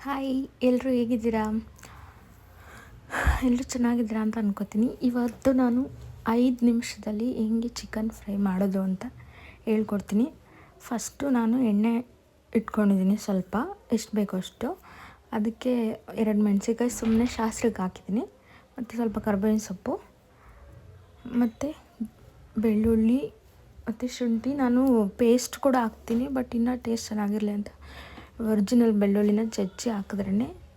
Hi, ಎಲ್ಲರೂ ಹೇಗಿದ್ದೀರಾ? ಎಲ್ಲರೂ ಚೆನ್ನಾಗಿದ್ದೀರಾ ಅಂತ ಅನ್ಕೋತೀನಿ. ಇವತ್ತು ನಾನು 5 ನಿಮಿಷದಲ್ಲಿ ಹೆಂಗೆ ಚಿಕನ್ ಫ್ರೈ ಮಾಡೋದು ಅಂತ ಹೇಳ್ಕೊಡ್ತೀನಿ. ಫಸ್ಟು ನಾನು ಎಣ್ಣೆ ಇಟ್ಕೊಂಡಿದ್ದೀನಿ, ಸ್ವಲ್ಪ ಎಷ್ಟು ಬೇಕೋ ಅಷ್ಟು. ಅದಕ್ಕೆ 2 ಮೆಣಸಿನ್ಕಾಯಿ ಸುಮ್ಮನೆ ಶಾಸ್ತ್ರಕ್ಕೆ ಹಾಕಿದ್ದೀನಿ, ಮತ್ತು ಸ್ವಲ್ಪ ಕರ್ಬೇವಿನ ಸೊಪ್ಪು ಮತ್ತು ಬೆಳ್ಳುಳ್ಳಿ ಮತ್ತು ಶುಂಠಿ. ನಾನು ಪೇಸ್ಟ್ ಕೂಡ ಹಾಕ್ತೀನಿ, ಬಟ್ ಇನ್ನೂ ಟೇಸ್ಟ್ ಚೆನ್ನಾಗಿರಲಿ ಅಂತ ಒರಿಜಿನಲ್ ಬೆಳ್ಳುಳ್ಳಿನ ಜಜ್ಜಿ ಹಾಕಿದ್ರೇ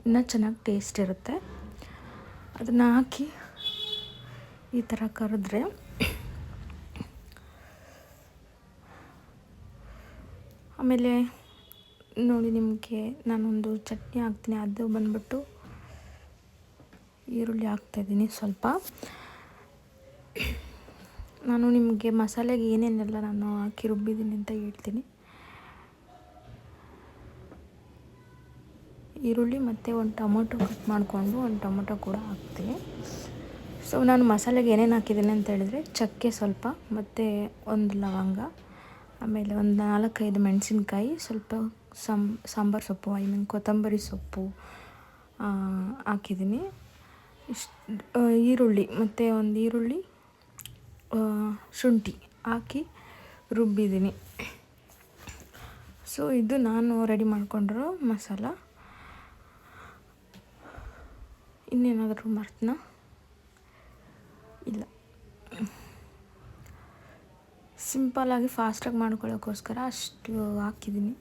ಇನ್ನೂ ಚೆನ್ನಾಗಿ ಟೇಸ್ಟ್ ಇರುತ್ತೆ. ಅದನ್ನು ಹಾಕಿ ಈ ಥರ ಕರೆದ್ರೆ ಆಮೇಲೆ ನೋಡಿ, ನಿಮಗೆ ನಾನೊಂದು ಚಟ್ನಿ ಹಾಕ್ತೀನಿ. ಅದು ಬಂದ್ಬಿಟ್ಟು ಈರುಳ್ಳಿ ಹಾಕ್ತಾಯಿದ್ದೀನಿ ಸ್ವಲ್ಪ. ನಾನು ನಿಮಗೆ ಮಸಾಲೆಗೆ ಏನೇನೆಲ್ಲ ನಾನು ಹಾಕಿ ರುಬ್ಬಿದ್ದೀನಿ ಅಂತ ಹೇಳ್ತೀನಿ. ಈರುಳ್ಳಿ ಮತ್ತು ಒಂದು ಟೊಮೊಟೊ ಕಟ್ ಮಾಡಿಕೊಂಡು ಒಂದು ಟೊಮೊಟೊ ಕೂಡ ಹಾಕ್ತೀನಿ. ಸೊ ನಾನು ಮಸಾಲೆಗೆ ಏನೇನು ಹಾಕಿದ್ದೀನಿ ಅಂತ ಹೇಳಿದ್ರೆ, ಚಕ್ಕೆ ಸ್ವಲ್ಪ, ಮತ್ತು ಒಂದು ಲವಂಗ, ಆಮೇಲೆ ಒಂದು 4-5 ಮೆಣಸಿನ್ಕಾಯಿ, ಸ್ವಲ್ಪ ಸಾಂಬಾರು ಸೊಪ್ಪು, ಕೊತ್ತಂಬರಿ ಸೊಪ್ಪು ಹಾಕಿದ್ದೀನಿ. ಈರುಳ್ಳಿ ಮತ್ತು ಒಂದು ಈರುಳ್ಳಿ, ಶುಂಠಿ ಹಾಕಿ ರುಬ್ಬಿದ್ದೀನಿ. ಸೊ ಇದು ನಾನು ರೆಡಿ ಮಾಡ್ಕೊಂಡಿರೋ ಮಸಾಲ. ಇನ್ನೇನಾದರೂ ಮರ್ತನಾ? ಇಲ್ಲ, ಸಿಂಪಲ್ಲಾಗಿ ಫಾಸ್ಟಾಗಿ ಮಾಡ್ಕೊಳ್ಳೋಕ್ಕೋಸ್ಕರ ಅಷ್ಟು ಹಾಕಿದ್ದೀನಿ.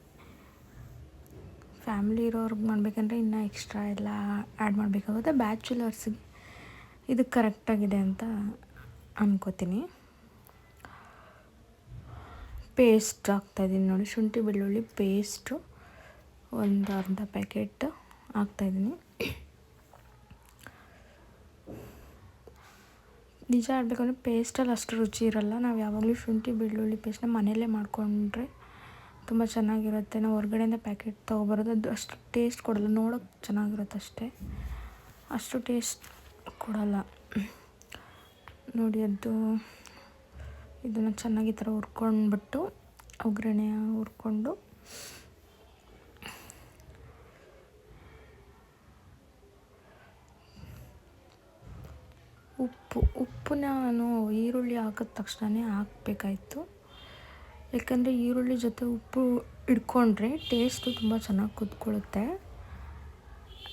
ಫ್ಯಾಮಿಲಿ ಇರೋರ್ಗೆ ಮಾಡಬೇಕಂದ್ರೆ ಇನ್ನೂ ಎಕ್ಸ್ಟ್ರಾ ಎಲ್ಲ ಆ್ಯಡ್ ಮಾಡಬೇಕಾಗುತ್ತೆ. ಬ್ಯಾಚುಲರ್ಸ್ಗೆ ಇದು ಕರೆಕ್ಟಾಗಿದೆ ಅಂತ ಅನ್ಕೋತೀನಿ. ಪೇಸ್ಟ್ ಹಾಕ್ತಾಯಿದ್ದೀನಿ ನೋಡಿ, ಶುಂಠಿ ಬೆಳ್ಳುಳ್ಳಿ ಪೇಸ್ಟು ಒಂದು ಅರ್ಧ ಪ್ಯಾಕೆಟ್ ಹಾಕ್ತಾಯಿದ್ದೀನಿ. ನಿಜ ಆಡಬೇಕಂದ್ರೆ ಪೇಸ್ಟಲ್ಲಿ ಅಷ್ಟು ರುಚಿ ಇರೋಲ್ಲ. ನಾವು ಯಾವಾಗಲೂ ಶುಂಠಿ ಬೆಳ್ಳುಳ್ಳಿ ಪೇಸ್ಟ್ನ ಮನೆಯಲ್ಲೇ ಮಾಡಿಕೊಂಡ್ರೆ ತುಂಬ ಚೆನ್ನಾಗಿರುತ್ತೆ. ನಾವು ಹೊರಗಡೆಯಿಂದ ಪ್ಯಾಕೆಟ್ ತೊಗೊಬರೋದು ಅದು ಅಷ್ಟು ಟೇಸ್ಟ್ ಕೊಡೋಲ್ಲ. ನೋಡೋಕ್ಕೆ ಚೆನ್ನಾಗಿರುತ್ತೆ ಅಷ್ಟೇ, ಅಷ್ಟು ಟೇಸ್ಟ್ ಕೊಡೋಲ್ಲ ನೋಡಿ. ಅದು ಇದನ್ನು ಚೆನ್ನಾಗಿ ಈ ಥರ ಹುರ್ಕೊಂಡ್ಬಿಟ್ಟು ಒಗ್ಗರಣೆ ಹುರ್ಕೊಂಡು ಉಪ್ಪನ್ನ ನಾನು ಈರುಳ್ಳಿ ಹಾಕಿದ ತಕ್ಷಣವೇ ಹಾಕಬೇಕಾಯ್ತು. ಯಾಕಂದರೆ ಈರುಳ್ಳಿ ಜೊತೆ ಉಪ್ಪು ಹಿಡ್ಕೊಂಡ್ರೆ ಟೇಸ್ಟು ತುಂಬ ಚೆನ್ನಾಗಿ ಕುತ್ಕೊಳ್ಳುತ್ತೆ.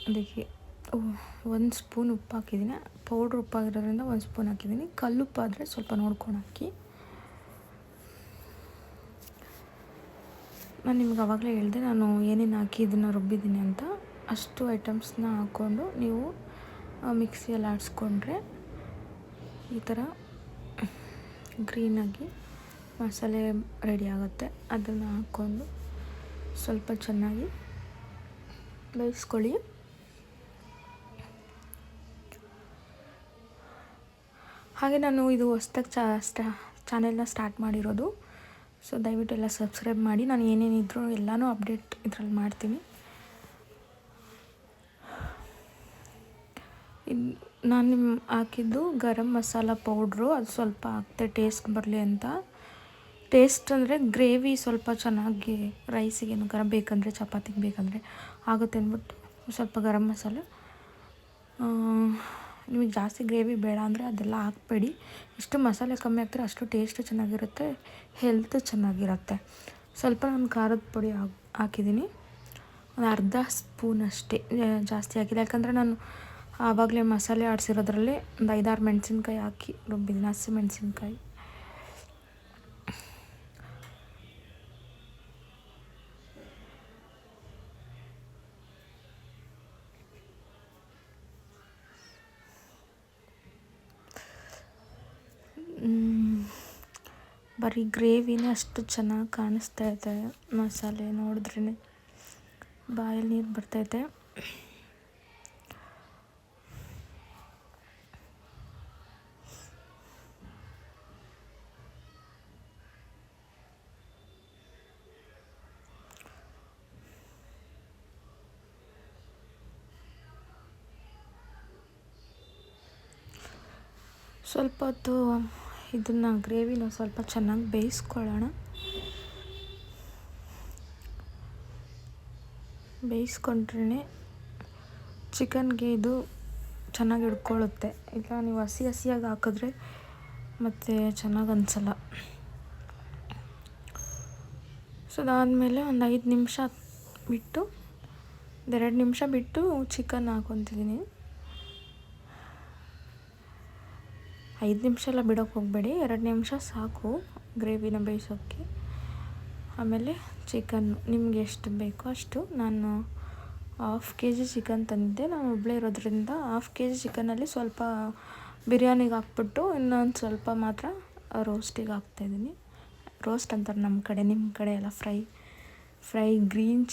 ಅದಕ್ಕೆ 1 ಸ್ಪೂನ್ ಉಪ್ಪು ಹಾಕಿದ್ದೀನಿ. ಪೌಡ್ರ್ ಉಪ್ಪಾಗಿರೋದ್ರಿಂದ 1 ಸ್ಪೂನ್ ಹಾಕಿದ್ದೀನಿ. ಕಲ್ಲುಪ್ಪಾದರೆ ಸ್ವಲ್ಪ ನೋಡ್ಕೊಂಡು ಹಾಕಿ. ನಾನು ನಿಮ್ಗೆ ಆವಾಗಲೇ ಹೇಳಿದೆ ನಾನು ಏನೇನು ಹಾಕಿ ಇದನ್ನು ರುಬ್ಬಿದ್ದೀನಿ ಅಂತ. ಅಷ್ಟು ಐಟಮ್ಸ್ನ ಹಾಕ್ಕೊಂಡು ನೀವು ಮಿಕ್ಸಿಯಲ್ಲಿ ಆಡಿಸ್ಕೊಂಡ್ರೆ ಈ ಥರ ಗ್ರೀನಾಗಿ ಮಸಾಲೆ ರೆಡಿ ಆಗುತ್ತೆ. ಅದನ್ನು ಹಾಕ್ಕೊಂಡು ಸ್ವಲ್ಪ ಚೆನ್ನಾಗಿ ಬೇಯಿಸ್ಕೊಳ್ಳಿ. ಹಾಗೆ ನಾನು ಇದು ಹೊಸ್ದಾಗಿ ಚಾನೆಲ್ನ ಸ್ಟಾರ್ಟ್ ಮಾಡಿರೋದು. ಸೊ ದಯವಿಟ್ಟು ಎಲ್ಲ ಸಬ್ಸ್ಕ್ರೈಬ್ ಮಾಡಿ. ನಾನು ಏನೇನಿದ್ರು ಎಲ್ಲನೂ ಅಪ್ಡೇಟ್ ಇದರಲ್ಲಿ ಮಾಡ್ತೀನಿ. ನಾನು ಹಾಕಿದ್ದು ಗರಂ ಮಸಾಲ ಪೌಡ್ರು, ಅದು ಸ್ವಲ್ಪ ಹಾಕ್ತೆ ಟೇಸ್ಟ್ ಬರಲಿ ಅಂತ. ಟೇಸ್ಟ್ ಅಂದರೆ ಗ್ರೇವಿ ಸ್ವಲ್ಪ ಚೆನ್ನಾಗಿ ರೈಸಿಗೆ ಬೇಕಂದರೆ ಚಪಾತಿಗೆ ಬೇಕಂದರೆ ಆಗುತ್ತೆ ಅಂದ್ಬಿಟ್ಟು ಸ್ವಲ್ಪ ಗರಂ ಮಸಾಲೆ. ನಿಮಗೆ ಜಾಸ್ತಿ ಗ್ರೇವಿ ಬೇಡ ಅಂದರೆ ಅದೆಲ್ಲ ಹಾಕಬೇಡಿ. ಎಷ್ಟು ಮಸಾಲೆ ಕಮ್ಮಿ ಹಾಕ್ತಾರೆ ಅಷ್ಟು ಟೇಸ್ಟು ಚೆನ್ನಾಗಿರುತ್ತೆ, ಹೆಲ್ತು ಚೆನ್ನಾಗಿರುತ್ತೆ. ಸ್ವಲ್ಪ ನಾನು ಖಾರದ ಪುಡಿ ಹಾಕಿದ್ದೀನಿ, ಒಂದು ಅರ್ಧ ಸ್ಪೂನ್ ಅಷ್ಟೇ, ಜಾಸ್ತಿ ಹಾಕಿಲ್ಲ. ಯಾಕಂದರೆ ನಾನು ಆವಾಗಲೇ ಮಸಾಲೆ ಆಡಿಸಿರೋದ್ರಲ್ಲಿ ಒಂದು 5-6 ಮೆಣಸಿನ್ಕಾಯಿ ಹಾಕಿ ರುಬ್ಬಿದ್ದೀನಿ, ಹಸಿ ಮೆಣಸಿನ್ಕಾಯಿ. ಬರೀ ಗ್ರೇವಿನೇ ಅಷ್ಟು ಚೆನ್ನಾಗಿ ಕಾಣಿಸ್ತಾ ಇದೆ. ಮಸಾಲೆ ನೋಡಿದ್ರೇ ಬಾಯಲ್ಲಿ ನೀರು ಬರ್ತೈತೆ. ಸ್ವಲ್ಪ ಹೊತ್ತು ಇದನ್ನು ಗ್ರೇವಿನ ಸ್ವಲ್ಪ ಚೆನ್ನಾಗಿ ಬೇಯಿಸ್ಕೊಳ್ಳೋಣ. ಬೇಯಿಸ್ಕೊಂಡ್ರೇ ಚಿಕನ್ಗೆ ಇದು ಚೆನ್ನಾಗಿ ಹಿಡ್ಕೊಳ್ಳುತ್ತೆ. ಇಲ್ಲ ನೀವು ಹಸಿ ಹಸಿಯಾಗಿ ಹಾಕಿದ್ರೆ ಮತ್ತು ಚೆನ್ನಾಗಿ ಅನಿಸಲ್ಲ. ಸೊ ಅದಾದಮೇಲೆ ಒಂದು 5 ನಿಮಿಷ ಬಿಟ್ಟು 2 ನಿಮಿಷ ಬಿಟ್ಟು ಚಿಕನ್ ಹಾಕ್ಕೊತಿದ್ದೀನಿ. 5 ನಿಮಿಷ ಎಲ್ಲ ಬಿಡೋಕ್ಕೆ ಹೋಗಬೇಡಿ, 2 ನಿಮಿಷ ಸಾಕು ಗ್ರೇವಿನ ಬೇಯಿಸೋಕ್ಕೆ. ಆಮೇಲೆ ಚಿಕನ್ನು ನಿಮ್ಗೆ ಎಷ್ಟು ಬೇಕೋ ಅಷ್ಟು. ನಾನು 1/2 kg ಚಿಕನ್ ತಂದಿದ್ದೆ. ನಾನು ಒಬ್ಬಳೇ ಇರೋದ್ರಿಂದ 1/2 kg ಚಿಕನಲ್ಲಿ ಸ್ವಲ್ಪ ಬಿರಿಯಾನಿಗೆ ಹಾಕ್ಬಿಟ್ಟು ಇನ್ನೊಂದು ಸ್ವಲ್ಪ ಮಾತ್ರ ರೋಸ್ಟಿಗೆ ಹಾಕ್ತಾಯಿದ್ದೀನಿ. ರೋಸ್ಟ್ ಅಂತಾರೆ ನಮ್ಮ ಕಡೆ, ನಿಮ್ಮ ಕಡೆ ಎಲ್ಲ ಫ್ರೈ ಗ್ರೀನ್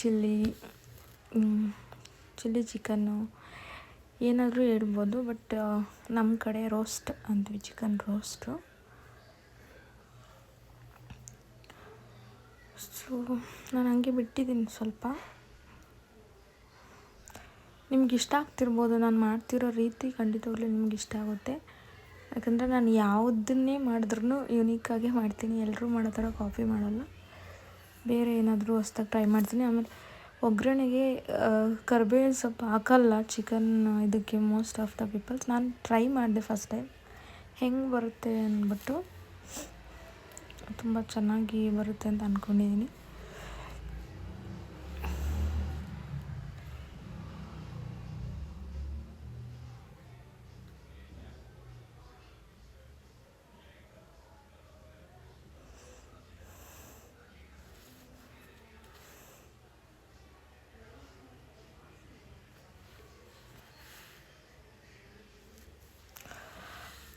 ಚಿಲ್ಲಿ ಚಿಕನ್ನು ಏನಾದರೂ ಹೇಳ್ಬೋದು, ಬಟ್ ನಮ್ಮ ಕಡೆ ರೋಸ್ಟ್ ಅಂತೀವಿ, ಚಿಕನ್ ರೋಸ್ಟು. ಸೊ ನಾನು ಹಂಗೆ ಬಿಟ್ಟಿದ್ದೀನಿ ಸ್ವಲ್ಪ. ನಿಮ್ಗೆ ಇಷ್ಟ ಆಗ್ತಿರ್ಬೋದು, ನಾನು ಮಾಡ್ತಿರೋ ರೀತಿ ಖಂಡಿತವಾಗ್ಲೂ ನಿಮ್ಗೆ ಇಷ್ಟ ಆಗುತ್ತೆ. ಯಾಕಂದರೆ ನಾನು ಯಾವುದನ್ನೇ ಮಾಡಿದ್ರೂ ಯುನೀಕಾಗೇ ಮಾಡ್ತೀನಿ, ಎಲ್ಲರೂ ಮಾಡೋ ಥರ ಕಾಪಿ ಮಾಡೋಲ್ಲ, ಬೇರೆ ಏನಾದರೂ ಹೊಸ್ದಾಗಿ ಟ್ರೈ ಮಾಡ್ತೀನಿ. ಆಮೇಲೆ ಒಗ್ಗರಣೆಗೆ ಕರಿಬೇವಿನ ಸೊಪ್ಪು ಹಾಕಲ್ಲ ಚಿಕನ್ ಇದಕ್ಕೆ ಮೋಸ್ಟ್ ಆಫ್ ದ ಪೀಪಲ್ಸ್. ನಾನು ಟ್ರೈ ಮಾಡಿದೆ ಫಸ್ಟ್ ಟೈಮ್, ಹೆಂಗೆ ಬರುತ್ತೆ ಅಂದ್ಬಿಟ್ಟು. ತುಂಬ ಚೆನ್ನಾಗಿ ಬರುತ್ತೆ ಅಂತ ಅಂದ್ಕೊಂಡಿದ್ದೀನಿ.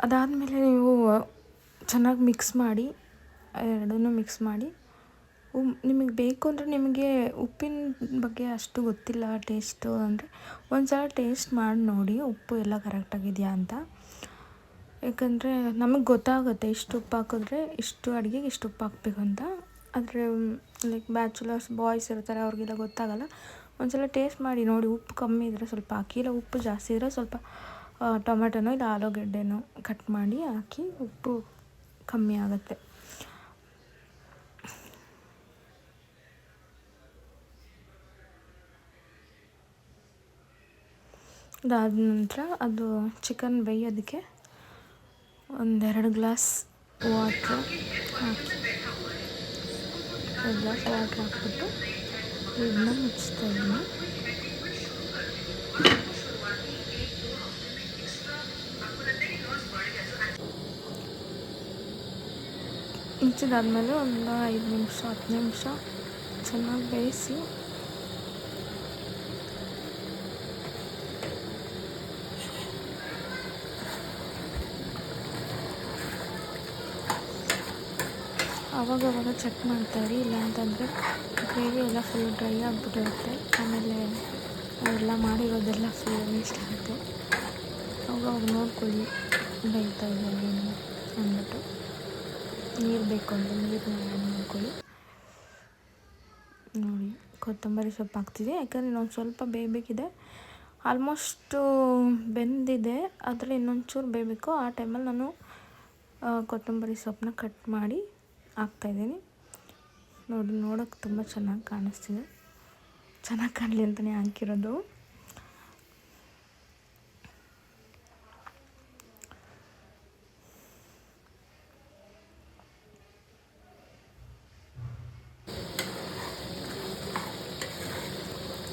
ಅದಾದಮೇಲೆ ನೀವು ಚೆನ್ನಾಗಿ ಮಿಕ್ಸ್ ಮಾಡಿ, ಎರಡನ್ನೂ ಮಿಕ್ಸ್ ಮಾಡಿ. ನಿಮಗೆ ಬೇಕು ಅಂದರೆ, ನಿಮಗೆ ಉಪ್ಪಿನ ಬಗ್ಗೆ ಅಷ್ಟು ಗೊತ್ತಿಲ್ಲ ಟೇಸ್ಟು ಅಂದರೆ ಒಂದು ಸಲ ಟೇಸ್ಟ್ ಮಾಡಿ ನೋಡಿ ಉಪ್ಪು ಎಲ್ಲ ಕರೆಕ್ಟಾಗಿದೆಯಾ ಅಂತ. ಯಾಕಂದರೆ ನಮಗೆ ಗೊತ್ತಾಗುತ್ತೆ ಇಷ್ಟು ಉಪ್ಪು ಹಾಕಿದ್ರೆ ಇಷ್ಟು ಅಡುಗೆಗೆ ಇಷ್ಟು ಉಪ್ಪು ಹಾಕ್ಬೇಕು ಅಂತ. ಆದರೆ ಲೈಕ್ ಬ್ಯಾಚುಲರ್ಸ್ ಬಾಯ್ಸ್ ಇರ್ತಾರೆ, ಅವ್ರಿಗೆಲ್ಲ ಗೊತ್ತಾಗಲ್ಲ. ಒಂದು ಸಲ ಟೇಸ್ಟ್ ಮಾಡಿ ನೋಡಿ, ಉಪ್ಪು ಕಮ್ಮಿ ಇದ್ದರೆ ಸ್ವಲ್ಪ ಹಾಕಿ, ಇಲ್ಲ ಉಪ್ಪು ಜಾಸ್ತಿ ಇದ್ದರೆ ಸ್ವಲ್ಪ ಟೊಮೆಟೊನೋ ಇಲ್ಲ ಆಲೂಗಡ್ಡೆನೋ ಕಟ್ ಮಾಡಿ ಹಾಕಿ, ಉಪ್ಪು ಕಮ್ಮಿ ಆಗುತ್ತೆ. ಅದಾದ ನಂತರ ಅದು ಚಿಕನ್ ಬೇಯೋದಕ್ಕೆ 1-2 ಗ್ಲಾಸ್ ವಾಟ್ರ್ ಹಾಕಿ, 2 ಗ್ಲಾಸ್ ವಾಟ್ರ್ ಹಾಕ್ಬಿಟ್ಟು ಇದನ್ನ ಮುಚ್ತಾ ಇದ್ದೀನಿ. ಮುಚ್ಚಿದಾದ್ಮೇಲೆ ಒಂದು 5 ನಿಮಿಷ 10 ನಿಮಿಷ ಚೆನ್ನಾಗಿ ಬೇಯಿಸಿ, ಆವಾಗವಾಗ ಚೆಕ್ ಮಾಡ್ತಾಯಿರಿ, ಇಲ್ಲ ಅಂತಂದರೆ ಗ್ರೇವಿ ಎಲ್ಲ ಫುಲ್ ಡ್ರೈ ಆಗಿಬಿಟ್ಟಿರುತ್ತೆ. ಆಮೇಲೆ ಅವೆಲ್ಲ ಮಾಡಿರೋದೆಲ್ಲ ಫುಲ್ ವೇಸ್ಟ್ ಆಗುತ್ತೆ. ಅವಾಗ ನೋಡ್ಕೊಳ್ಳಿ ಬೇಯ್ತಾ ಇದೆ ಏನು ಅಂದ್ಬಿಟ್ಟು. ನೀರು ಬೇಕು ಅಂದರೆ ನೀರನ್ನ ಆ್ಯಡ್ ಮಾಡ್ಕೊಳ್ಳಿ. ನೋಡಿ ಕೊತ್ತಂಬರಿ ಸೊಪ್ಪು ಹಾಕ್ತಿದೆ, ಯಾಕಂದರೆ ಇನ್ನೊಂದು ಸ್ವಲ್ಪ ಬೇಯಬೇಕಿದೆ. ಆಲ್ಮೋಸ್ಟು ಬೆಂದಿದೆ, ಆದರೆ ಇನ್ನೊಂಚೂರು ಬೇಯಬೇಕು. ಆ ಟೈಮಲ್ಲಿ ನಾನು ಕೊತ್ತಂಬರಿ ಸೊಪ್ಪನ್ನ ಕಟ್ ಮಾಡಿ ಹಾಕ್ತಾಯಿದ್ದೀನಿ. ನೋಡೋಕ್ಕೆ ತುಂಬ ಚೆನ್ನಾಗಿ ಕಾಣಿಸ್ತಿದೆ, ಚೆನ್ನಾಗಿ ಕಾಣಲಿ ಅಂತಲೇ ಹಾಕಿರೋದು.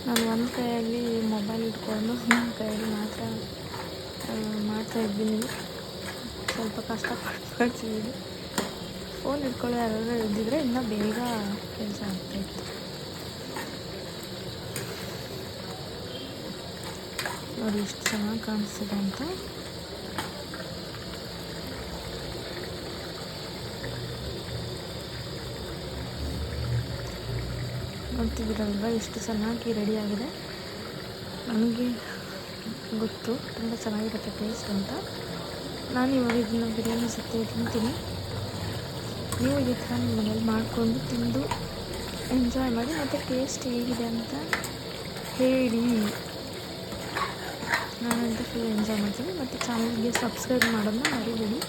ನಾನು ಒಂದು ಕೈಯಲ್ಲಿ ಮೊಬೈಲ್ ಇಟ್ಕೊಂಡು ಇನ್ನೊಂದು ಕೈಯಲ್ಲಿ ಮಾತ್ರ ಮಾಡ್ತಾಯಿದ್ದೀನಿ. ಸ್ವಲ್ಪ ಕಷ್ಟಪಡ್ತಿದ್ದೀನಿ. ಫೋನ್ ಇಟ್ಕೊಳ್ಳೋ ಯಾರಾದರೂ ಇದ್ದಿದ್ರೆ ಇನ್ನೂ ಬೇಗ ಕೆಲಸ ಆಗ್ತಾಯಿತ್ತು. ನೋಡಿ ಎಷ್ಟು ಚೆನ್ನಾಗಿ ಕಾಣಿಸ್ತಿದೆ ಅಂತ. ನೋಡ್ತಿದ್ದೀರಲ್ವ ಎಷ್ಟು ಚೆನ್ನಾಗಿ ರೆಡಿಯಾಗಿದೆ. ನನಗೆ ಗೊತ್ತು ತುಂಬ ಚೆನ್ನಾಗಿರುತ್ತೆ ಟೇಸ್ಟ್ ಅಂತ. ನಾನು ಇವಾಗ ಇದನ್ನು ಬಿರಿಯಾನಿ ಜೊತೆ ತಿಂತೀನಿ. ನೀವು ಇದೇ ಥರ ನಿಮ್ಮ ಮನೇಲಿ ಮಾಡಿಕೊಂಡು ತಿಂದು ಎಂಜಾಯ್ ಮಾಡಿ, ಮತ್ತು ಟೇಸ್ಟ್ ಹೇಗಿದೆ ಅಂತ ಹೇಳಿ. ನಾನಂತೂ ಫುಲ್ ಎಂಜಾಯ್ ಮಾಡ್ತೀನಿ. ಮತ್ತು ಚಾನಲ್ಗೆ ಸಬ್ಸ್ಕ್ರೈಬ್ ಮಾಡೋದನ್ನ ಮರಿಬೇಡಿ.